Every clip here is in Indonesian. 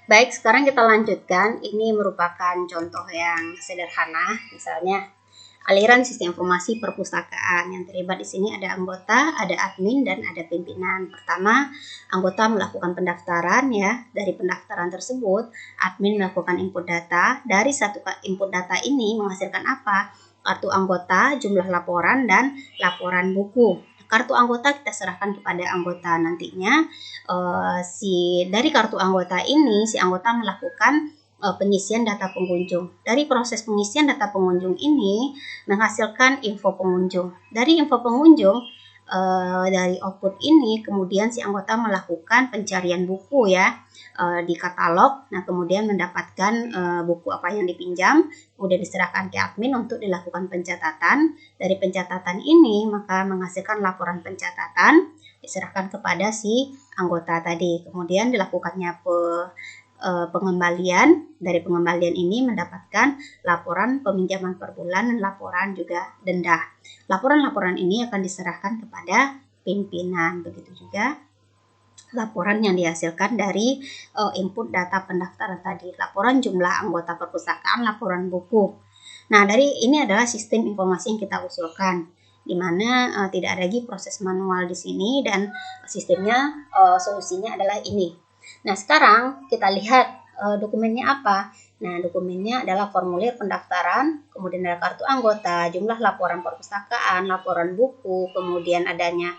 Baik, sekarang kita lanjutkan. Ini merupakan contoh yang sederhana, misalnya aliran sistem informasi perpustakaan. Yang terlibat di sini ada anggota, ada admin, dan ada pimpinan. Pertama, anggota melakukan pendaftaran ya. Dari pendaftaran tersebut, admin melakukan input data. Dari satu input data ini menghasilkan apa? Kartu anggota, jumlah laporan, dan laporan buku. Kartu anggota kita serahkan kepada anggota. Nantinya dari kartu anggota ini si anggota melakukan pengisian data pengunjung. Dari proses pengisian data pengunjung ini menghasilkan info pengunjung. Dari info pengunjung, dari output ini kemudian si anggota melakukan pencarian buku ya di katalog. Nah, kemudian mendapatkan buku apa yang dipinjam, kemudian diserahkan ke admin untuk dilakukan pencatatan. Dari pencatatan ini maka menghasilkan laporan pencatatan, diserahkan kepada si anggota tadi. Kemudian dilakukannya pengembalian. Dari pengembalian ini mendapatkan laporan peminjaman per bulan dan laporan juga denda. Laporan-laporan ini akan diserahkan kepada pimpinan. Begitu juga laporan yang dihasilkan dari input data pendaftaran tadi, laporan jumlah anggota perpustakaan, laporan buku. Nah, dari ini adalah sistem informasi yang kita usulkan, di mana tidak ada lagi proses manual di sini dan sistemnya solusinya adalah ini. Nah, sekarang kita lihat dokumennya apa. Nah, dokumennya adalah formulir pendaftaran, kemudian ada kartu anggota, jumlah laporan perpustakaan, laporan buku, kemudian adanya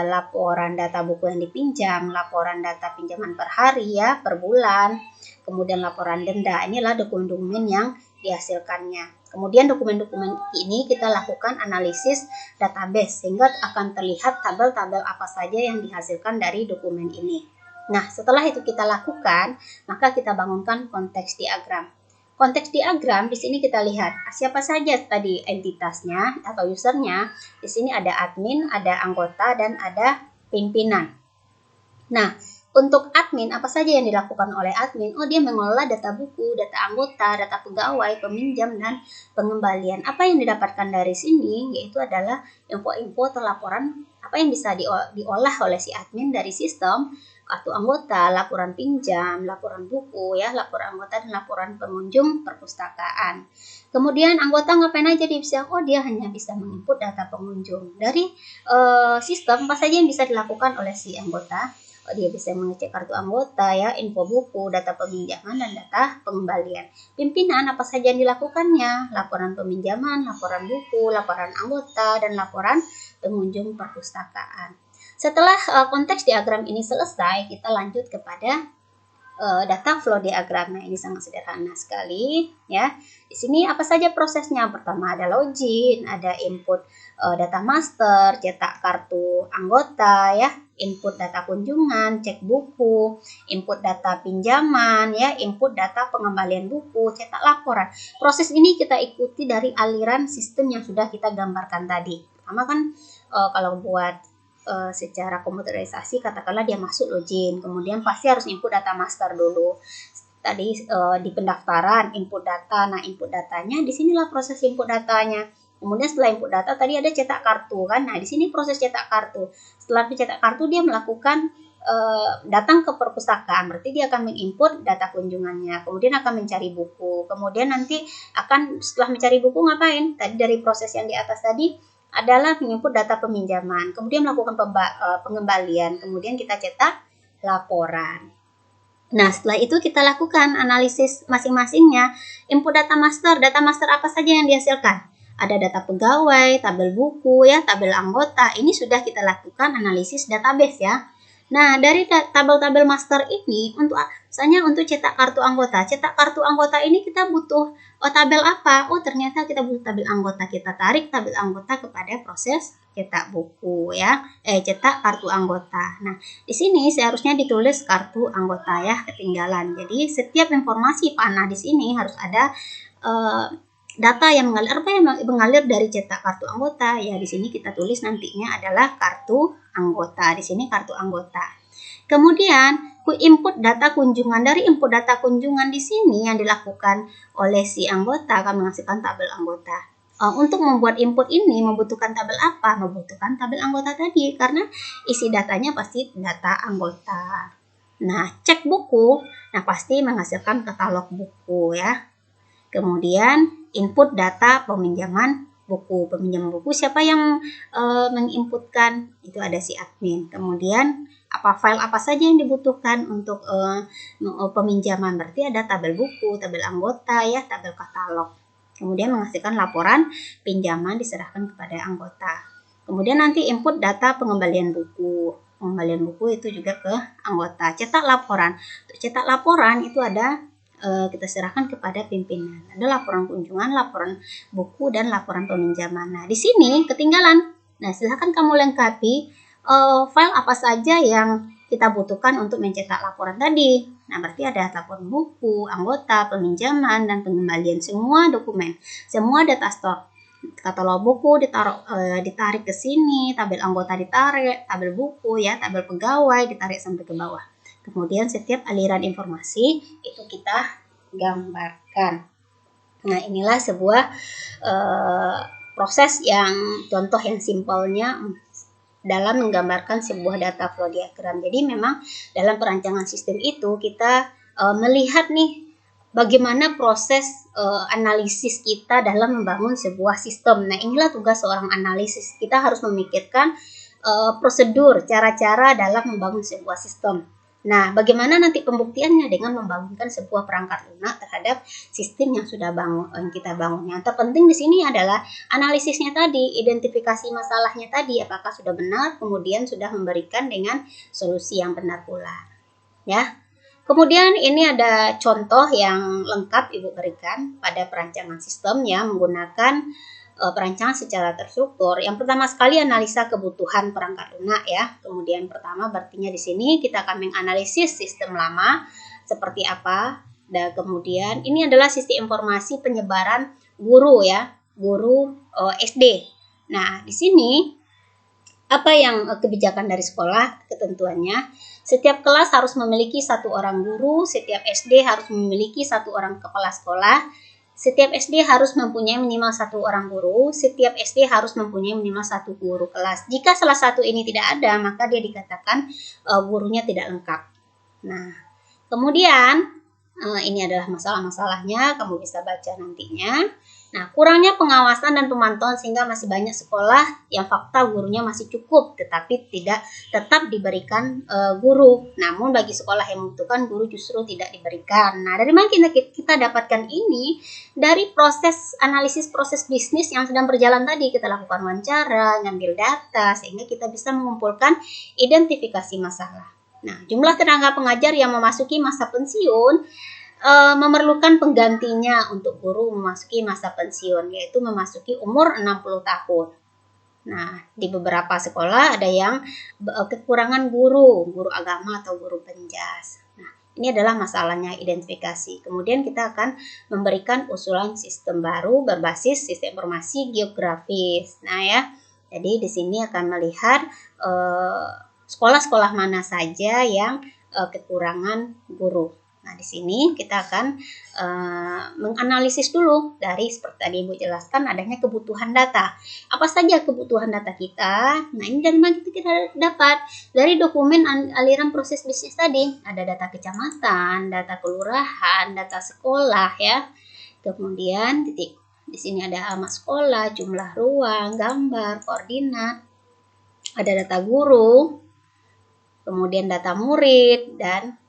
laporan data buku yang dipinjam, laporan data pinjaman per hari ya, per bulan, kemudian laporan denda. Inilah dokumen-dokumen yang dihasilkannya. Kemudian dokumen-dokumen ini kita lakukan analisis database sehingga akan terlihat tabel-tabel apa saja yang dihasilkan dari dokumen ini. Nah, setelah itu kita lakukan, maka kita bangunkan konteks diagram. Konteks diagram di sini kita lihat siapa saja tadi entitasnya atau usernya. Di sini ada admin, ada anggota, dan ada pimpinan. Nah, untuk admin apa saja yang dilakukan oleh admin? Oh, dia mengelola data buku, data anggota, data pegawai, peminjam, dan pengembalian. Apa yang didapatkan dari sini yaitu adalah info-info atau laporan apa yang bisa diolah oleh si admin dari sistem, kartu anggota, laporan pinjam, laporan buku ya, laporan anggota dan laporan pengunjung perpustakaan. Kemudian anggota ngapain aja dia bisa? Oh, dia hanya bisa menginput data pengunjung. Dari sistem apa saja yang bisa dilakukan oleh si anggota? Dia bisa mengecek kartu anggota ya, info buku, data peminjaman, dan data pengembalian. Pimpinan apa saja yang dilakukannya? Laporan peminjaman, laporan buku, laporan anggota, dan laporan pengunjung perpustakaan. Setelah konteks diagram ini selesai, kita lanjut kepada data flow diagram. Nah, ini sangat sederhana sekali ya. Di sini apa saja prosesnya? Pertama ada login, ada input data master, cetak kartu anggota ya, input data kunjungan, cek buku, input data pinjaman ya, input data pengembalian buku, cetak laporan. Proses ini kita ikuti dari aliran sistem yang sudah kita gambarkan tadi. Pertama kan kalau buat secara komputerisasi, katakanlah dia masuk login, kemudian pasti harus input data master dulu. Tadi di pendaftaran input data. Nah, input datanya, disinilah proses input datanya. Kemudian setelah input data tadi ada cetak kartu kan. Nah, di sini proses cetak kartu. Setelah dicetak kartu dia melakukan datang ke perpustakaan, berarti dia akan menginput data kunjungannya, kemudian akan mencari buku, kemudian nanti akan setelah mencari buku ngapain? Tadi dari proses yang di atas tadi adalah menginput data peminjaman, kemudian melakukan pengembalian, kemudian kita cetak laporan. Nah, setelah itu kita lakukan analisis masing-masingnya. Input data master apa saja yang dihasilkan? Ada data pegawai, tabel buku ya, tabel anggota. Ini sudah kita lakukan analisis database ya. Nah, dari tabel-tabel master ini misalnya untuk cetak kartu anggota. Cetak kartu anggota ini kita butuh tabel apa? Oh, ternyata kita butuh tabel anggota. Kita tarik tabel anggota kepada proses cetak buku ya. Cetak kartu anggota. Nah, di sini seharusnya ditulis kartu anggota ya, ketinggalan. Jadi, setiap informasi panah di sini harus ada data yang mengalir dari cetak kartu anggota ya. Di sini kita tulis nantinya adalah kartu anggota. Di sini kartu anggota. Kemudian input data kunjungan. Dari input data kunjungan di sini yang dilakukan oleh si anggota akan menghasilkan tabel anggota. Untuk membuat input ini membutuhkan tabel apa? Membutuhkan tabel anggota tadi karena isi datanya pasti data anggota. Nah, cek buku. Nah, pasti menghasilkan katalog buku ya. Kemudian input data peminjaman buku. Peminjam buku siapa yang menginputkan? Itu ada si admin. Kemudian file apa saja yang dibutuhkan untuk peminjaman? Berarti ada tabel buku, tabel anggota ya, tabel katalog. Kemudian menghasilkan laporan pinjaman diserahkan kepada anggota. Kemudian nanti input data pengembalian buku. Pengembalian buku itu juga ke anggota. Cetak laporan. Untuk cetak laporan itu ada kita serahkan kepada pimpinan. Ada laporan kunjungan, laporan buku, dan laporan peminjaman. Nah, di sini ketinggalan. Nah, silahkan kamu lengkapi file apa saja yang kita butuhkan untuk mencetak laporan tadi. Nah, berarti ada laporan buku, anggota, peminjaman, dan pengembalian. Semua dokumen, semua data store. Katalog buku ditarik ke sini, tabel anggota ditarik, tabel buku ya, tabel pegawai ditarik sampai ke bawah. Kemudian setiap aliran informasi itu kita gambarkan. Nah, inilah sebuah proses yang contoh yang simpelnya dalam menggambarkan sebuah data flow diagram. Jadi memang dalam perancangan sistem itu kita melihat nih bagaimana proses analisis kita dalam membangun sebuah sistem. Nah, inilah tugas seorang analisis. Kita harus memikirkan prosedur, cara-cara dalam membangun sebuah sistem. Nah, bagaimana nanti pembuktiannya dengan membangunkan sebuah perangkat lunak terhadap sistem yang sudah kita bangun. Yang terpenting di sini adalah analisisnya tadi, identifikasi masalahnya tadi, apakah sudah benar, kemudian sudah memberikan dengan solusi yang benar pula. Ya. Kemudian ini ada contoh yang lengkap Ibu berikan pada perancangan sistem ya, menggunakan perancangan secara terstruktur. Yang pertama sekali analisa kebutuhan perangkat lunak ya. Kemudian pertama berartinya di sini kita akan menganalisis sistem lama seperti apa. Dan kemudian ini adalah sistem informasi penyebaran guru ya, guru SD. Nah, di sini apa yang kebijakan dari sekolah ketentuannya? Setiap kelas harus memiliki 1 orang guru, setiap SD harus memiliki 1 orang kepala sekolah. Setiap SD harus mempunyai minimal 1 orang guru, setiap SD harus mempunyai minimal 1 guru kelas. Jika salah satu ini tidak ada, maka dia dikatakan gurunya tidak lengkap. Nah, kemudian ini adalah masalah-masalahnya, kamu bisa baca nantinya. Nah, kurangnya pengawasan dan pemantauan sehingga masih banyak sekolah yang fakta gurunya masih cukup, tetapi tidak tetap diberikan guru. Namun bagi sekolah yang membutuhkan guru justru tidak diberikan. Nah, dari mana kita dapatkan ini? Dari proses analisis proses bisnis yang sedang berjalan tadi. Kita lakukan wawancara, ngambil data, sehingga kita bisa mengumpulkan identifikasi masalah. Nah, jumlah tenaga pengajar yang memasuki masa pensiun memerlukan penggantinya untuk guru memasuki masa pensiun, yaitu memasuki umur 60 tahun. Nah, di beberapa sekolah ada yang kekurangan guru agama atau guru penjas. Nah, ini adalah masalahnya identifikasi. Kemudian kita akan memberikan usulan sistem baru berbasis sistem informasi geografis. Nah ya, jadi di sini akan melihat sekolah-sekolah mana saja yang kekurangan guru. Nah, di sini kita akan menganalisis dulu dari seperti tadi Ibu jelaskan adanya kebutuhan data. Apa saja kebutuhan data kita? Nah, ini dari mana kita dapat? Dari dokumen aliran proses bisnis tadi. Ada data kecamatan, data kelurahan, data sekolah ya. Kemudian titik. Di sini ada alamat sekolah, jumlah ruang, gambar, koordinat. Ada data guru, kemudian data murid dan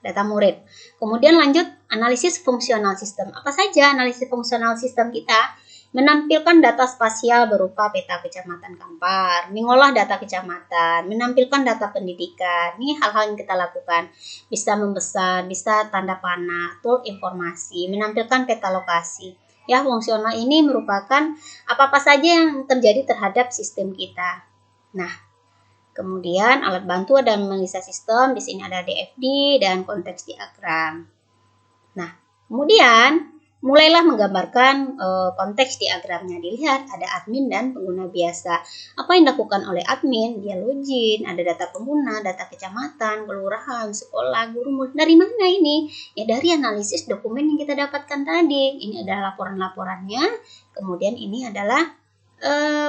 data murid. Kemudian lanjut analisis fungsional sistem. Apa saja analisis fungsional sistem kita? Menampilkan data spasial berupa peta kecamatan Kampar, mengolah data kecamatan, menampilkan data pendidikan. Ini hal-hal yang kita lakukan. Bisa membesar, bisa tanda panah, tool informasi, menampilkan peta lokasi. Ya, fungsional ini merupakan apa-apa saja yang terjadi terhadap sistem kita. Nah, kemudian alat bantu dan menganalisa sistem, di sini ada DFD dan konteks diagram. Nah, kemudian mulailah menggambarkan konteks diagramnya. Dilihat ada admin dan pengguna biasa. Apa yang dilakukan oleh admin? Dia login, ada data pengguna, data kecamatan, kelurahan, sekolah, guru. Dari mana ini? Ya dari analisis dokumen yang kita dapatkan tadi. Ini adalah laporan-laporannya. Kemudian ini adalah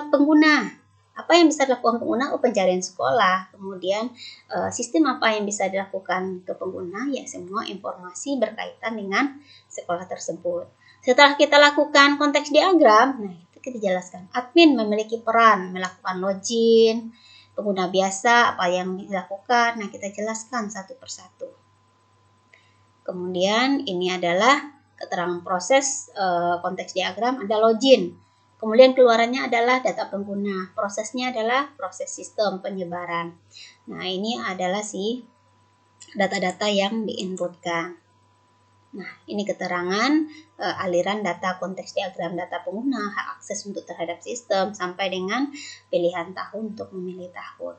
pengguna. Apa yang bisa dilakukan pengguna? Oh, pencarian sekolah. Kemudian sistem apa yang bisa dilakukan ke pengguna? Ya, semua informasi berkaitan dengan sekolah tersebut. Setelah kita lakukan konteks diagram, nah itu kita jelaskan. Admin memiliki peran melakukan login, pengguna biasa apa yang dilakukan. Nah, kita jelaskan satu persatu. Kemudian ini adalah keterangan proses konteks diagram, ada login. Kemudian keluarannya adalah data pengguna. Prosesnya adalah proses sistem penyebaran. Nah, ini adalah data-data yang diinputkan. Nah, ini keterangan aliran data konteks diagram data pengguna, hak akses untuk terhadap sistem, sampai dengan pilihan tahun untuk memilih tahun.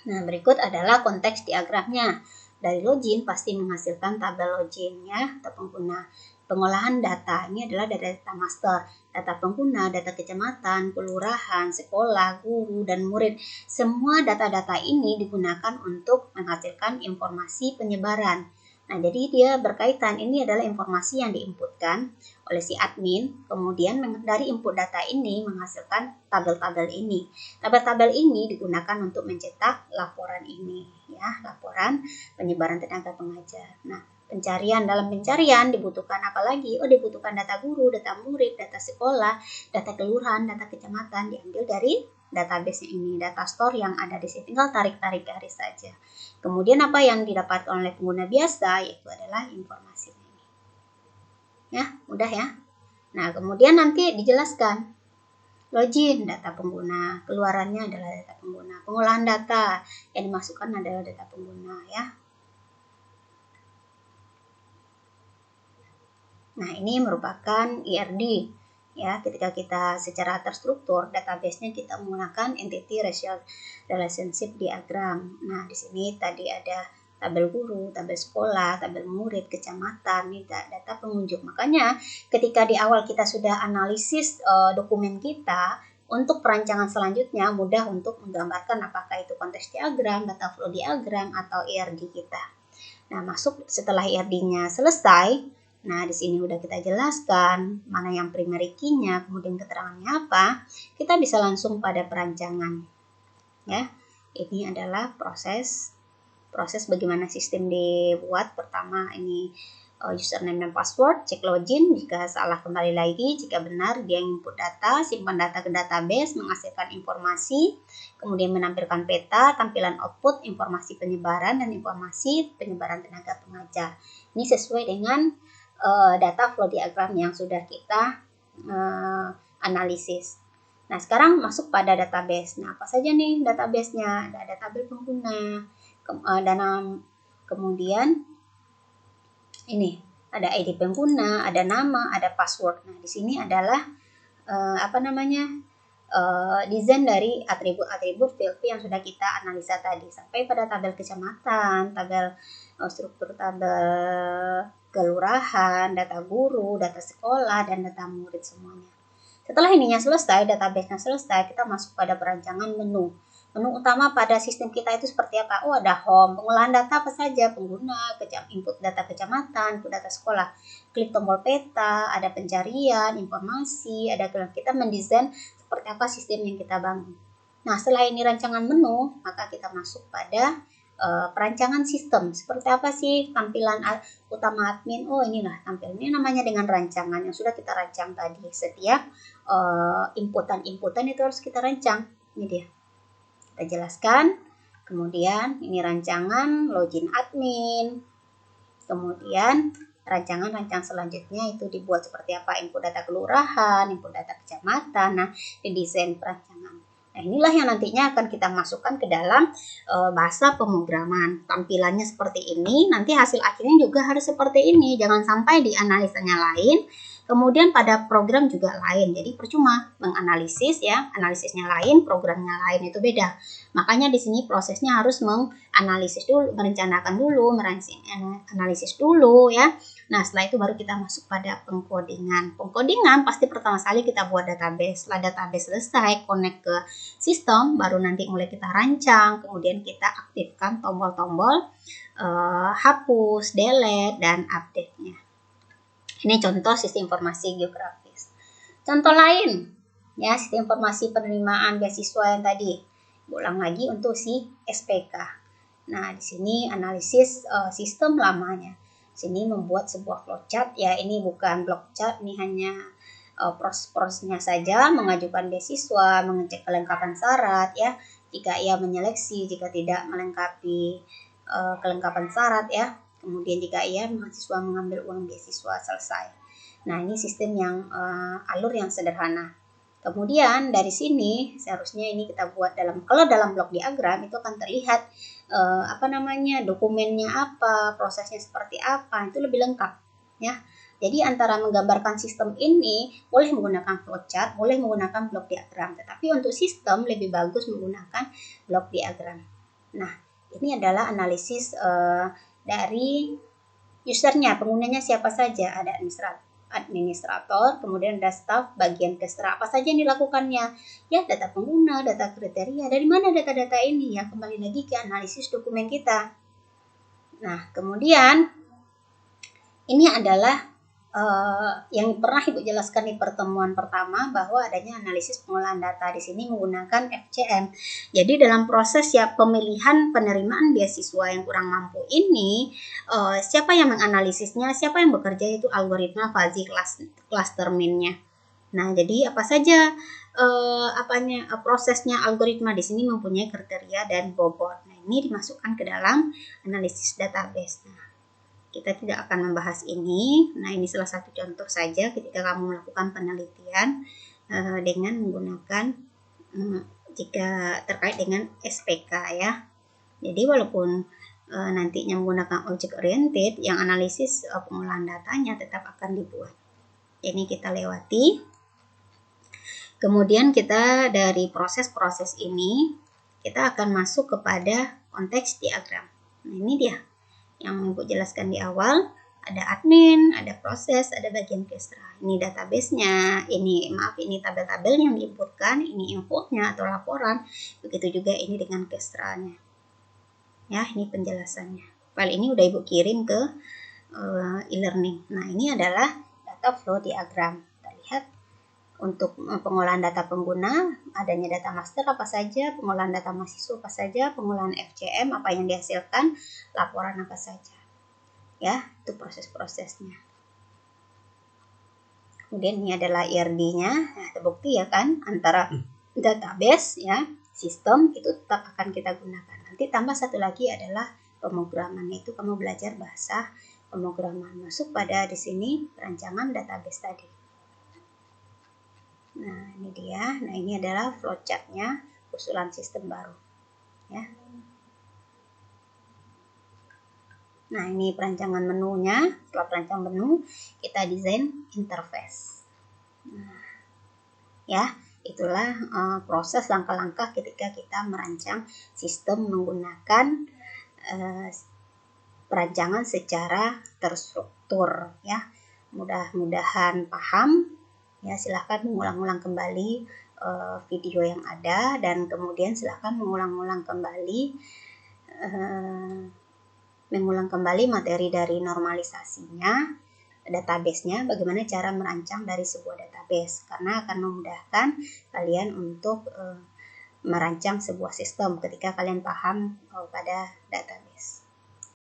Nah, berikut adalah konteks diagramnya. Dari login pasti menghasilkan tabel login ya, atau pengguna. Pengolahan data ini adalah data master, data pengguna, data kecamatan, kelurahan, sekolah, guru, dan murid. Semua data-data ini digunakan untuk menghasilkan informasi penyebaran. Nah, jadi dia berkaitan, ini adalah informasi yang diinputkan oleh si admin, kemudian dari input data ini menghasilkan tabel-tabel ini. Tabel-tabel ini digunakan untuk mencetak laporan ini, ya, laporan penyebaran tenaga pengajar. Nah, dalam pencarian dibutuhkan apa lagi? Oh, dibutuhkan data guru, data murid, data sekolah, data kelurahan, data kecamatan, diambil dari database ini, data store yang ada di sini. Tinggal tarik-tarik garis saja. Kemudian apa yang didapatkan oleh pengguna biasa yaitu adalah informasi ini. Ya, mudah ya. Nah, kemudian nanti dijelaskan login data pengguna, keluarannya adalah data pengguna, pengolahan data yang dimasukkan adalah data pengguna ya. Nah, ini merupakan IRD ya. Ketika kita secara terstruktur database-nya kita menggunakan entity relationship diagram. Nah, di sini tadi ada tabel guru, tabel sekolah, tabel murid, kecamatan, ini data pengunjung. Makanya ketika di awal kita sudah analisis dokumen kita, untuk perancangan selanjutnya mudah untuk menggambarkan apakah itu konteks diagram, data flow diagram, atau IRD kita. Nah, masuk setelah IRD-nya selesai. Nah, di sini udah kita jelaskan mana yang primary key-nya, kemudian keterangannya apa. Kita bisa langsung pada perancangan. Ya. Ini adalah proses bagaimana sistem dibuat. Pertama ini username dan password, cek login, jika salah kembali lagi, jika benar dia input data, simpan data ke database, menghasilkan informasi, kemudian menampilkan peta, tampilan output, informasi penyebaran, dan informasi penyebaran tenaga pengajar. Ini sesuai dengan data flow diagram yang sudah kita analisis. Nah, sekarang masuk pada database. Nah, apa saja nih database-nya? Ada tabel pengguna, kemudian ini ada ID pengguna, ada nama, ada password. Nah, di sini adalah desain dari atribut-atribut field yang sudah kita analisa tadi sampai pada tabel kecamatan, tabel struktur tabel kelurahan, data guru, data sekolah, dan data murid semuanya. Setelah ininya selesai, database-nya selesai, kita masuk pada perancangan menu. Menu utama pada sistem kita itu seperti apa? Oh, ada home, pengolahan data apa saja, pengguna, input data kecamatan, input data sekolah. Klik tombol peta, ada pencarian, informasi, ada kita mendesain seperti apa sistem yang kita bangun. Nah, setelah ini rancangan menu, maka kita masuk pada perancangan sistem. Seperti apa sih tampilan utama admin? Oh, inilah tampilannya, namanya dengan rancangan yang sudah kita rancang tadi. Setiap inputan itu harus kita rancang. Ini dia. Kita jelaskan. Kemudian ini rancangan login admin. Kemudian rancangan selanjutnya itu dibuat seperti apa, input data kelurahan, input data kecamatan. Nah, didesain perancangan. Nah, inilah yang nantinya akan kita masukkan ke dalam bahasa pemrograman. Tampilannya seperti ini, nanti hasil akhirnya juga harus seperti ini. Jangan sampai di analisanya lain, kemudian pada program juga lain. Jadi percuma menganalisis ya, analisisnya lain, programnya lain, itu beda. Makanya di sini prosesnya harus menganalisis dulu, merencanakan dulu, analisis dulu ya. Nah, setelah itu baru kita masuk pada pengkodingan. Pengkodingan pasti pertama kali kita buat database. Setelah database selesai, connect ke sistem, baru nanti mulai kita rancang, kemudian kita aktifkan tombol-tombol hapus, delete, dan update-nya. Ini contoh sistem informasi geografis. Contoh lain, Ya, sistem informasi penerimaan beasiswa yang tadi. Ulang lagi untuk si SPK. Nah, di sini analisis sistem lamanya. Sini membuat sebuah flowchart, ya ini bukan block chart, ini hanya proses-prosesnya saja, mengajukan beasiswa, mengecek kelengkapan syarat ya. Jika ia menyeleksi, jika tidak melengkapi kelengkapan syarat ya. Kemudian jika ia mahasiswa mengambil uang beasiswa, selesai. Nah, ini sistem yang alur yang sederhana. Kemudian dari sini seharusnya ini kita buat kalau dalam blok diagram itu akan terlihat dokumennya apa, prosesnya seperti apa, itu lebih lengkap ya. Jadi antara menggambarkan sistem ini boleh menggunakan flowchart, boleh menggunakan blok diagram, tetapi untuk sistem lebih bagus menggunakan blok diagram. Nah, ini adalah analisis dari usernya, penggunanya siapa saja, ada administrator, kemudian ada staff, bagian kestra, apa saja yang dilakukannya, ya data pengguna, data kriteria, dari mana data-data ini ya, kembali lagi ke analisis dokumen kita. Nah, kemudian ini adalah yang pernah Ibu jelaskan di pertemuan pertama, bahwa adanya analisis pengolahan data di sini menggunakan FCM. Jadi dalam proses ya pemilihan penerimaan beasiswa yang kurang mampu ini, siapa yang menganalisisnya, siapa yang bekerja, itu algoritma fuzzy cluster mean-nya. Nah, jadi apa saja prosesnya algoritma di sini mempunyai kriteria dan bobot. Nah, ini dimasukkan ke dalam analisis database. Nah, kita tidak akan membahas ini. Nah, ini salah satu contoh saja ketika kamu melakukan penelitian dengan menggunakan jika terkait dengan SPK ya. Jadi walaupun nantinya menggunakan object oriented, yang analisis pengolahan datanya tetap akan dibuat. Ini kita lewati. Kemudian kita dari proses-proses ini kita akan masuk kepada konteks diagram. Nah, ini dia yang Ibu jelaskan di awal, ada admin, ada proses, ada bagian kestra. Ini database-nya, ini tabel-tabel yang diinputkan, ini infonya atau laporan. Begitu juga ini dengan kestranya. Ya, ini penjelasannya. File ini udah Ibu kirim ke e-learning. Nah, ini adalah data flow diagram. Kita lihat untuk pengolahan data pengguna, adanya data master apa saja, pengolahan data mahasiswa apa saja, pengolahan FCM apa yang dihasilkan, laporan apa saja. Ya, itu proses-prosesnya. Kemudian ini adalah IRD-nya. Nah, terbukti ya kan, antara database ya, sistem itu tetap akan kita gunakan. Nanti tambah satu lagi adalah pemrograman, yaitu kamu belajar bahasa pemrograman. Masuk pada di sini perancangan database tadi. Nah, ini dia. Nah, ini adalah flowchart-nya usulan sistem baru. Ya. Nah, ini perancangan menunya. Setelah perancang menu, kita desain interface. Nah, ya, itulah proses langkah-langkah ketika kita merancang sistem menggunakan perancangan secara terstruktur. Ya, mudah-mudahan paham. Ya, silahkan mengulang-ulang kembali video yang ada, dan kemudian silahkan mengulang-ulang kembali materi dari normalisasinya, database-nya, bagaimana cara merancang dari sebuah database, karena akan memudahkan kalian untuk merancang sebuah sistem ketika kalian paham pada database.